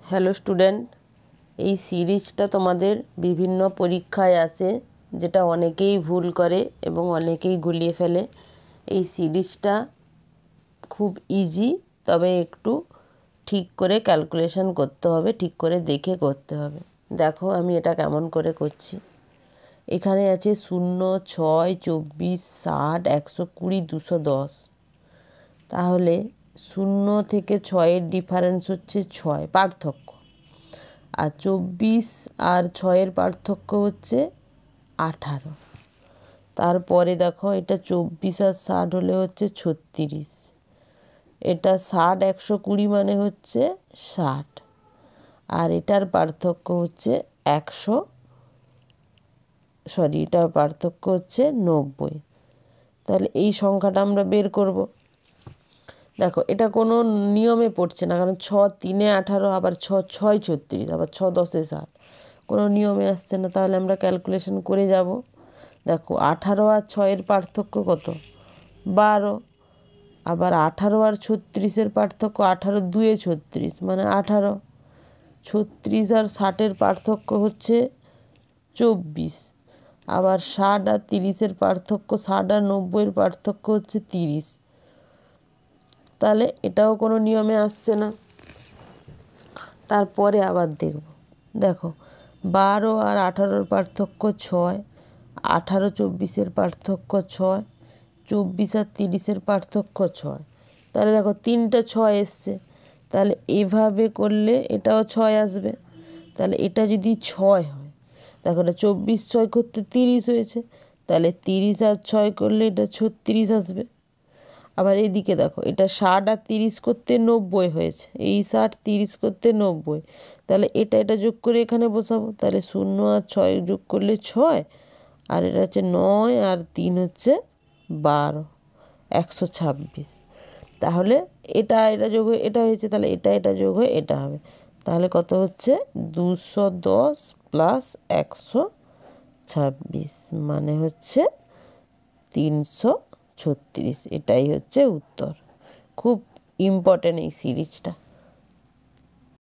Hello student, এই সিরিজটা তোমাদের বিভিন্ন পরীক্ষায় আসে, যেটা অনেকেই ভুল করে এবং অনেকেই গুলিয়ে ফেলে। এই সিরিজটা খুব ইজি, তবে একটু ঠিক করে ক্যালকুলেশন করতে হবে, ঠিক করে দেখে করতে হবে। দেখো আমি এটা কেমন করে করছি। এখানে আছে 0, 6, 24, 60, 120, 210। তাহলে 0 থেকে 6-এর ডিফারেন্স হচ্ছে 6, পার্থক্য। আর 24 আর 6-এর পার্থক্য হচ্ছে 18। তারপরে দেখো এটা 24 আর 60 হলে হচ্ছে 36। এটা 60, 120 মানে হচ্ছে 60। আর এটার পার্থক্য হচ্ছে এটার পার্থক্য হচ্ছে 90। তাহলে এই সংখ্যাটা আমরা বের করব। দেখো এটা কোনো নিয়মে পড়ছে না, কারণ 6 3-এ 18, আবার 6 6 36, আবার 6 10-এ 60, কোনো নিয়মে আসছে না। তাহলে আমরা ক্যালকুলেশন করে যাব। দেখো 18 আর 6-এর পার্থক্য কত? 12। আবার 18 আর 36-এর পার্থক্য 18 2-এ 36 মানে 18। 36 আর 60-এর পার্থক্য হচ্ছে 24। আবার 60 আর 30-এর পার্থক্য, 60 আর 90-এর পার্থক্য হচ্ছে 30। তাহলে এটাও কোনো নিয়মে আসছে না। তারপরে আবার দেখো 12 আর 18-র পার্থক্য 6, 18 24-এর পার্থক্য 6, 24 আর 30-এর পার্থক্য 6। তাহলে দেখো 3টা 6 এসছে, তাহলে এভাবে করলে এটাও 6 আসবে। তাহলে এটা যদি 6 হয়, দেখো এটা 24 6 করতে 30 হয়েছে, তাহলে 30 আর 6 করলে এটা 36 আসবে। আবার এইদিকে দেখো এটা 60 আর 30 করতে 90 হয়েছে, এই 60 30 করতে 90। তাহলে এটা যোগ করে এখানে বসাবো। তাহলে 0 আর 6 যোগ করলে 6, আর এটা হচ্ছে 9 আর 3 হচ্ছে 12, 126। তাহলে এটা যোগ হয়ে এটা হয়েছে, তাহলে এটা যোগ হয়ে এটা হবে। তাহলে কত হচ্ছে? 210 প্লাস 126 মানে হচ্ছে 336। এটাই হচ্ছে উত্তর। খুব ইম্পর্ট্যান্ট এই সিরিজটা।